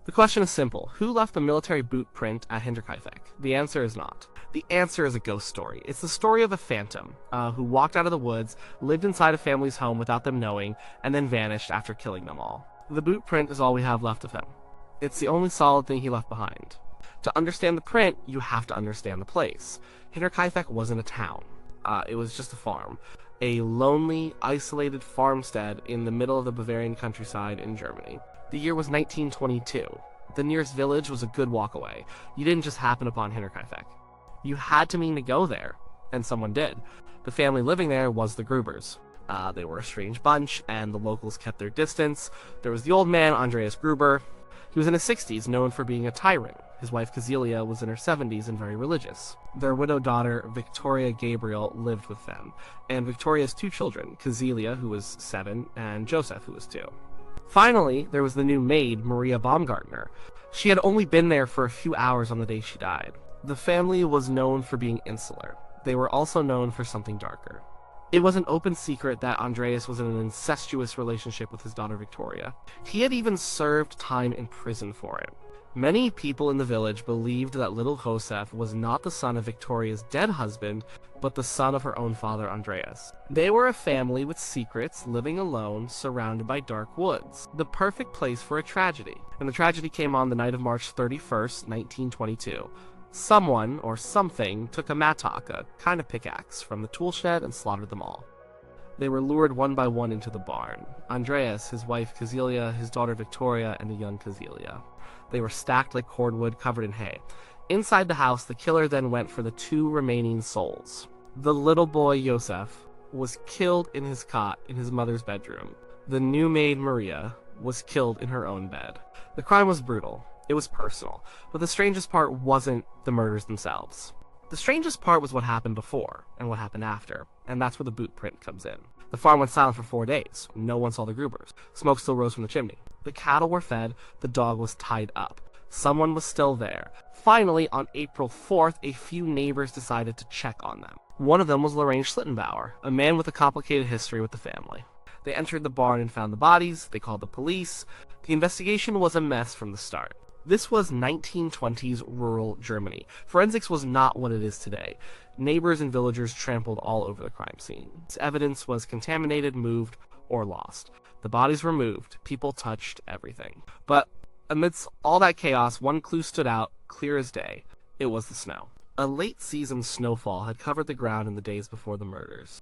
The question is simple. Who left the military boot print at Hinterkaifeck? The answer is not. The answer is a ghost story. It's the story of a phantom who walked out of the woods, lived inside a family's home without them knowing, and then vanished after killing them all. The boot print is all we have left of him. It's the only solid thing he left behind. To understand the print, you have to understand the place. Hinterkaifeck wasn't a town. It was just a farm. A lonely, isolated farmstead in the middle of the Bavarian countryside in Germany. The year was 1922. The nearest village was a good walk away. You didn't just happen upon Hinterkaifeck. You had to mean to go there, and someone did. The family living there was the Grubers. They were a strange bunch, and the locals kept their distance. There was the old man, Andreas Gruber. He was in his 60s, known for being a tyrant. His wife, Kazelia, was in her 70s and very religious. Their widowed daughter, Victoria Gabriel, lived with them, and Victoria's 2 children, Kazelia, who was 7, and Joseph, who was 2. Finally, there was the new maid, Maria Baumgartner. She had only been there for a few hours on the day she died. The family was known for being insular. They were also known for something darker. It was an open secret that Andreas was in an incestuous relationship with his daughter Victoria. He had even served time in prison for it. Many people in the village believed that little Josef was not the son of Victoria's dead husband, but the son of her own father Andreas. They were a family with secrets, living alone, surrounded by dark woods. The perfect place for a tragedy. And the tragedy came on the night of March 31st, 1922. Someone, or something, took a mattock, a kind of pickaxe, from the tool shed and slaughtered them all. They were lured one by one into the barn. Andreas, his wife Kazelia, his daughter Victoria, and a young Kazelia. They were stacked like cordwood, covered in hay. Inside the house, the killer then went for the 2 remaining souls. The little boy, Josef, was killed in his cot in his mother's bedroom. The new maid, Maria, was killed in her own bed. The crime was brutal. It was personal. But the strangest part wasn't the murders themselves. The strangest part was what happened before, and what happened after, and that's where the boot print comes in. The farm went silent for 4 days. No one saw the Grubers. Smoke still rose from the chimney. The cattle were fed. The dog was tied up. Someone was still there. Finally, on April 4th, a few neighbors decided to check on them. One of them was Lorraine Schlittenbauer, a man with a complicated history with the family. They entered the barn and found the bodies. They called the police. The investigation was a mess from the start. This was 1920s rural Germany. Forensics was not what it is today. Neighbors and villagers trampled all over the crime scene. Evidence was contaminated, moved, or lost. The bodies were moved. People touched everything. But amidst all that chaos, one clue stood out, clear as day. It was the snow. A late-season snowfall had covered the ground in the days before the murders.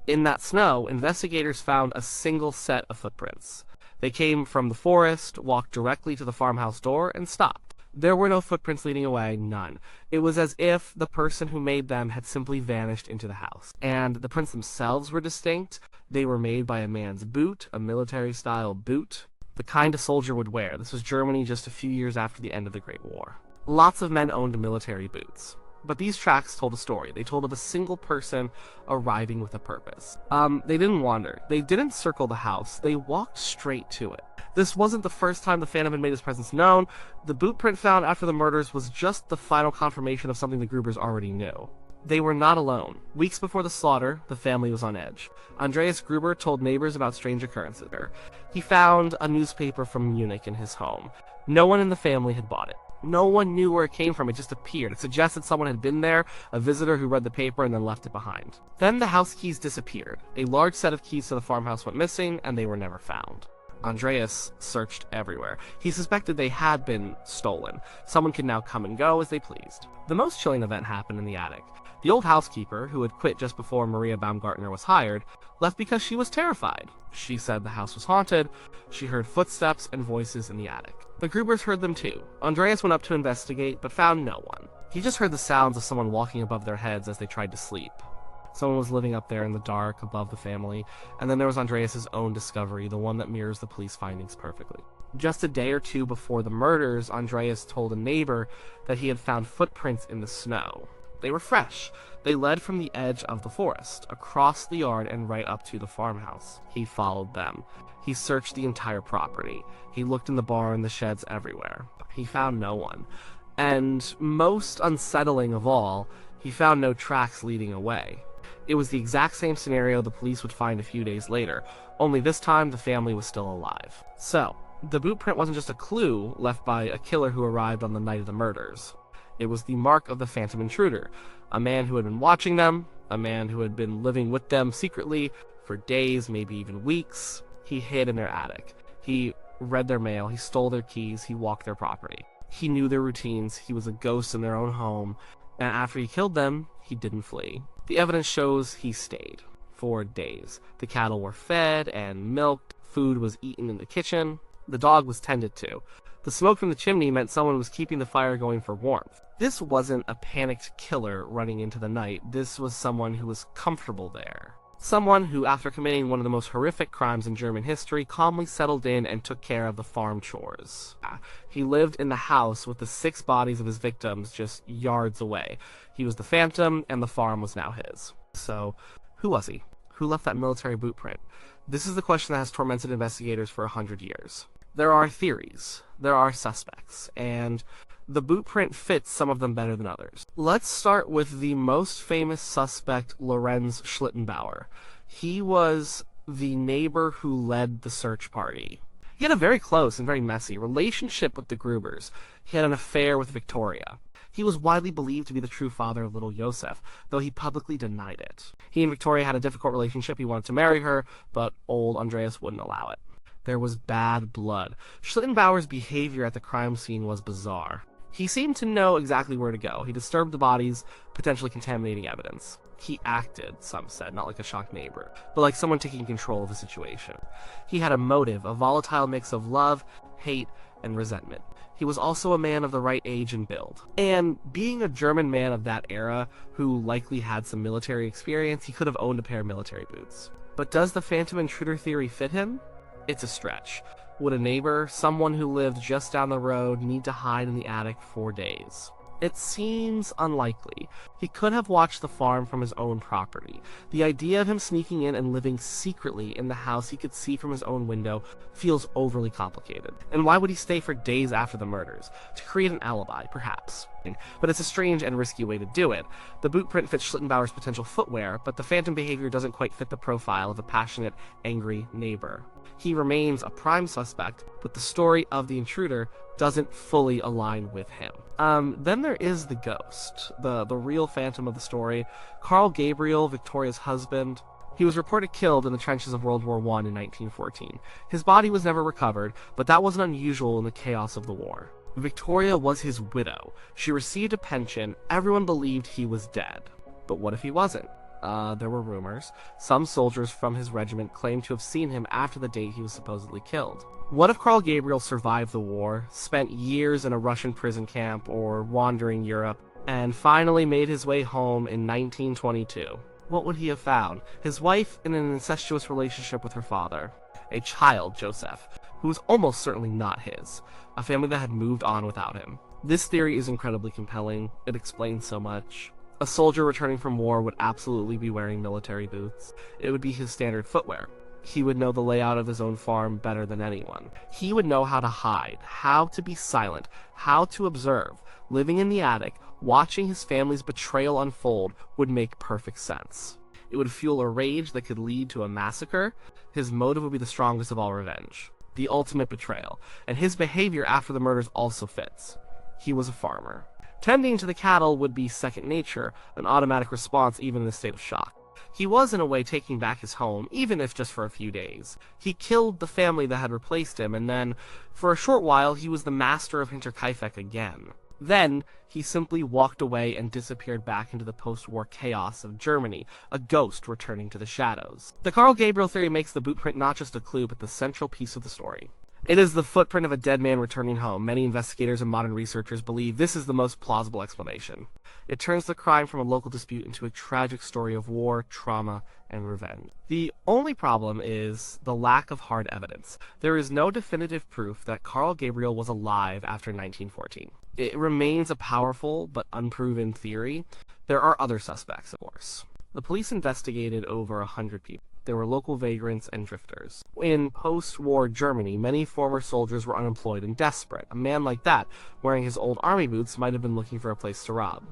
In that snow, investigators found a single set of footprints. They came from the forest, walked directly to the farmhouse door, and stopped. There were no footprints leading away, none. It was as if the person who made them had simply vanished into the house. And the prints themselves were distinct. They were made by a man's boot, a military-style boot, the kind a soldier would wear. This was Germany just a few years after the end of the Great War. Lots of men owned military boots. But these tracks told a story. They told of a single person arriving with a purpose. They didn't wander. They didn't circle the house. They walked straight to it. This wasn't the first time the Phantom had made his presence known. The boot print found after the murders was just the final confirmation of something the Grubers already knew. They were not alone. Weeks before the slaughter, the family was on edge. Andreas Gruber told neighbors about strange occurrences there. He found a newspaper from Munich in his home. No one in the family had bought it. No one knew where it came from. It just appeared. It suggested someone had been there, a visitor who read the paper and then left it behind. Then the house keys disappeared. A large set of keys to the farmhouse went missing, and they were never found. Andreas searched everywhere. He suspected they had been stolen. Someone could now come and go as they pleased. The most chilling event happened in the attic. The old housekeeper, who had quit just before Maria Baumgartner was hired, left because she was terrified. She said the house was haunted. She heard footsteps and voices in the attic. The Grubers heard them too. Andreas went up to investigate, but found no one. He just heard the sounds of someone walking above their heads as they tried to sleep. Someone was living up there in the dark above the family, and then there was Andreas's own discovery, the one that mirrors the police findings perfectly. Just a day or two before the murders, Andreas told a neighbor that he had found footprints in the snow. They were fresh. They led from the edge of the forest, across the yard and right up to the farmhouse. He followed them. He searched the entire property. He looked in the barn, the sheds, everywhere. He found no one. And most unsettling of all, he found no tracks leading away. It was the exact same scenario the police would find a few days later, only this time the family was still alive. So, The boot print wasn't just a clue left by a killer who arrived on the night of the murders. It was the mark of the phantom intruder, a man who had been watching them, a man who had been living with them secretly for days, maybe even weeks. He hid in their attic. He read their mail, he stole their keys, he walked their property. He knew their routines, he was a ghost in their own home, and after he killed them, he didn't flee. The evidence shows he stayed for days. The cattle were fed and milked, food was eaten in the kitchen, the dog was tended to. The smoke from the chimney meant someone was keeping the fire going for warmth. This wasn't a panicked killer running into the night, this was someone who was comfortable there. Someone who, after committing one of the most horrific crimes in German history, calmly settled in and took care of the farm chores. He lived in the house with the 6 bodies of his victims just yards away. He was the phantom, and the farm was now his. So, who was he? Who left that military boot print? This is the question that has tormented investigators for 100 years. There are theories, there are suspects, and the boot print fits some of them better than others. Let's start with the most famous suspect, Lorenz Schlittenbauer. He was the neighbor who led the search party. He had a very close and very messy relationship with the Grubers. He had an affair with Victoria. He was widely believed to be the true father of little Josef, though he publicly denied it. He and Victoria had a difficult relationship. He wanted to marry her, but old Andreas wouldn't allow it. There was bad blood. Schlittenbauer's behavior at the crime scene was bizarre. He seemed to know exactly where to go. He disturbed the bodies, potentially contaminating evidence. He acted, some said, not like a shocked neighbor, but like someone taking control of the situation. He had a motive, a volatile mix of love, hate, and resentment. He was also a man of the right age and build. And being a German man of that era, who likely had some military experience, he could have owned a pair of military boots. But does the phantom intruder theory fit him? It's a stretch. Would a neighbor, someone who lived just down the road, need to hide in the attic for days? It seems unlikely. He could have watched the farm from his own property. The idea of him sneaking in and living secretly in the house he could see from his own window feels overly complicated. And why would he stay for days after the murders? To create an alibi, perhaps. But it's a strange and risky way to do it. The boot print fits Schlittenbauer's potential footwear, but the phantom behavior doesn't quite fit the profile of a passionate, angry neighbor. He remains a prime suspect, but the story of the intruder doesn't fully align with him. Then there is the ghost, the real phantom of the story, Carl Gabriel, Victoria's husband. He was reported killed in the trenches of World War I in 1914. His body was never recovered, but that wasn't unusual in the chaos of the war. Victoria was his widow. She received a pension. Everyone believed he was dead. But what if he wasn't? There were rumors. Some soldiers from his regiment claimed to have seen him after the date he was supposedly killed. What if Carl Gabriel survived the war, spent years in a Russian prison camp or wandering Europe, and finally made his way home in 1922? What would he have found? His wife in an incestuous relationship with her father. A child, Joseph, who was almost certainly not his. A family that had moved on without him. This theory is incredibly compelling. It explains so much. A soldier returning from war would absolutely be wearing military boots. It would be his standard footwear. He would know the layout of his own farm better than anyone. He would know how to hide, how to be silent, how to observe. Living in the attic, watching his family's betrayal unfold would make perfect sense. It would fuel a rage that could lead to a massacre. His motive would be the strongest of all revenge. The ultimate betrayal. And his behavior after the murders also fits. He was a farmer. Tending to the cattle would be second nature, an automatic response even in a state of shock. He was in a way taking back his home, even if just for a few days. He killed the family that had replaced him, and then, for a short while, he was the master of Hinterkaifeck again. Then, he simply walked away and disappeared back into the post-war chaos of Germany, a ghost returning to the shadows. The Carl Gabriel theory makes the boot print not just a clue, but the central piece of the story. It is the footprint of a dead man returning home. Many investigators and modern researchers believe this is the most plausible explanation. It turns the crime from a local dispute into a tragic story of war, trauma, and revenge. The only problem is the lack of hard evidence. There is no definitive proof that Carl Gabriel was alive after 1914. It remains a powerful but unproven theory. There are other suspects, of course. The police investigated over 100 people. There were local vagrants and drifters. In post-war Germany, many former soldiers were unemployed and desperate. A man like that, wearing his old army boots, might have been looking for a place to rob.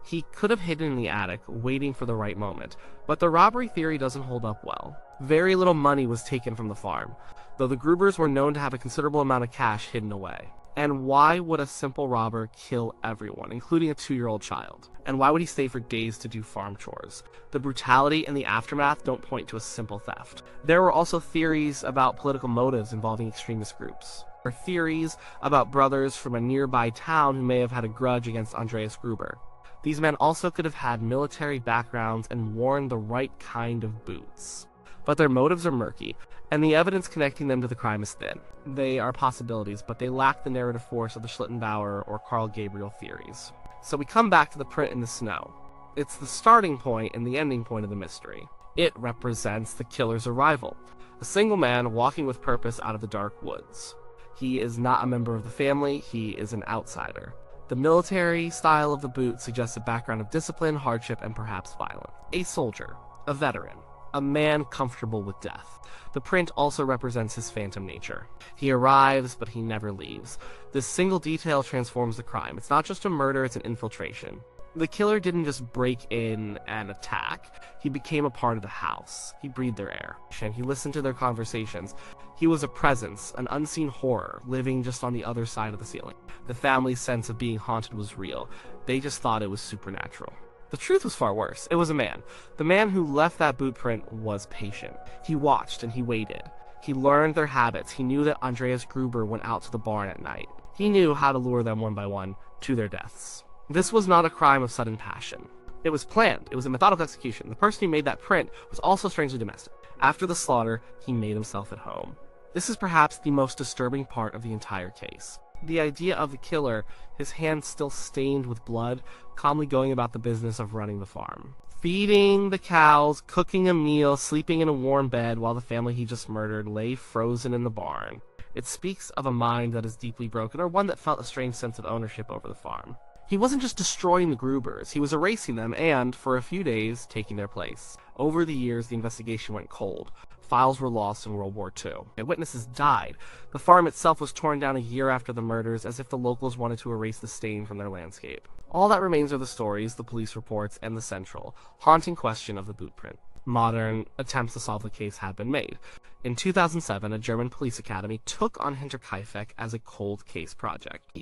He could have hidden in the attic, waiting for the right moment. But the robbery theory doesn't hold up well. Very little money was taken from the farm. though the Grubers were known to have a considerable amount of cash hidden away. And why would a simple robber kill everyone, including a 2-year-old child? And why would he stay for days to do farm chores? The brutality and the aftermath don't point to a simple theft. There were also theories about political motives involving extremist groups. There are theories about brothers from a nearby town who may have had a grudge against Andreas Gruber. These men also could have had military backgrounds and worn the right kind of boots. But their motives are murky, and the evidence connecting them to the crime is thin. They are possibilities, but they lack the narrative force of the Schlittenbauer or Carl Gabriel theories. So we come back to the print in the snow. It's the starting point and the ending point of the mystery. It represents the killer's arrival, a single man walking with purpose out of the dark woods. He is not a member of the family, he is an outsider. The military style of the boot suggests a background of discipline, hardship, and perhaps violence. A soldier, a veteran, a man comfortable with death. The print also represents his phantom nature. He arrives, but he never leaves. This single detail transforms the crime. It's not just a murder, it's an infiltration. The killer didn't just break in and attack. He became a part of the house. He breathed their air, and he listened to their conversations. He was a presence, an unseen horror, living just on the other side of the ceiling. The family's sense of being haunted was real. They just thought it was supernatural. The truth was far worse. It was a man. The man who left that boot print was patient. He watched and he waited. He learned their habits. He knew that Andreas Gruber went out to the barn at night. He knew how to lure them one by one to their deaths. This was not a crime of sudden passion. It was planned. It was a methodical execution. The person who made that print was also strangely domestic. After the slaughter, he made himself at home. This is perhaps the most disturbing part of the entire case. The idea of the killer, his hands still stained with blood, calmly going about the business of running the farm. Feeding the cows, cooking a meal, sleeping in a warm bed while the family he just murdered lay frozen in the barn. It speaks of a mind that is deeply broken, or one that felt a strange sense of ownership over the farm. He wasn't just destroying the Grubers, he was erasing them and, for a few days, taking their place. Over the years, the investigation went cold. Files were lost in World War II. Witnesses died. The farm itself was torn down a year after the murders, as if the locals wanted to erase the stain from their landscape. All that remains are the stories, the police reports, and the central, haunting question of the boot print. Modern attempts to solve the case have been made. In 2007, a German police academy took on Hinterkaifeck as a cold case project.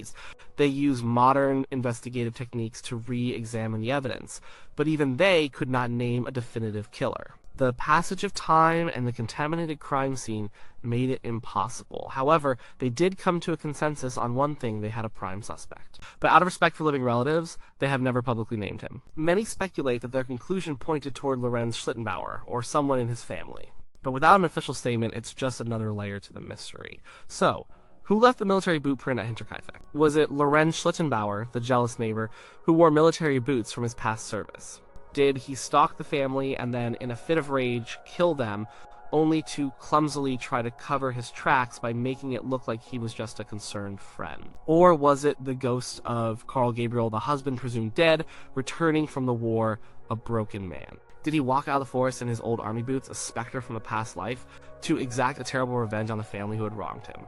They used modern investigative techniques to re-examine the evidence, but even they could not name a definitive killer. The passage of time and the contaminated crime scene made it impossible. However, they did come to a consensus on one thing: they had a prime suspect. But out of respect for living relatives, they have never publicly named him. Many speculate that their conclusion pointed toward Lorenz Schlittenbauer, or someone in his family. But without an official statement, it's just another layer to the mystery. So, who left the military boot print at Hinterkaifeck? Was it Lorenz Schlittenbauer, the jealous neighbor, who wore military boots from his past service? Did he stalk the family and then, in a fit of rage, kill them, only to clumsily try to cover his tracks by making it look like he was just a concerned friend? Or was it the ghost of Carl Gabriel, the husband presumed dead, returning from the war, a broken man? Did he walk out of the forest in his old army boots, a specter from a past life, to exact a terrible revenge on the family who had wronged him?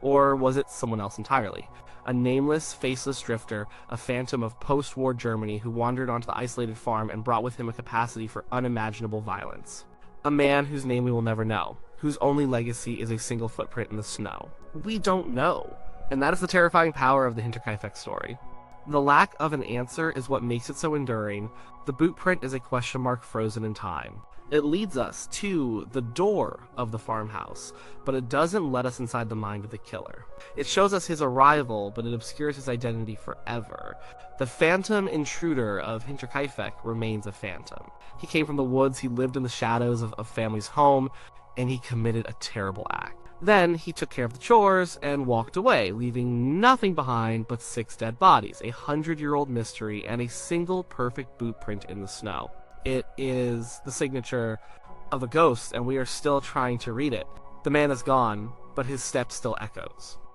Or was it someone else entirely? A nameless, faceless drifter, a phantom of post-war Germany who wandered onto the isolated farm and brought with him a capacity for unimaginable violence. A man whose name we will never know, whose only legacy is a single footprint in the snow. We don't know. And that is the terrifying power of the Hinterkaifeck story. The lack of an answer is what makes it so enduring. The boot print is a question mark frozen in time. It leads us to the door of the farmhouse, but it doesn't let us inside the mind of the killer. It shows us his arrival, but it obscures his identity forever. The phantom intruder of Hinterkaifeck remains a phantom. He came from the woods, he lived in the shadows of a family's home, and he committed a terrible act. Then he took care of the chores and walked away, leaving nothing behind but 6 dead bodies, a 100-year-old mystery, and a single perfect boot print in the snow. It is the signature of a ghost, and we are still trying to read it. The man is gone, but his step still echoes.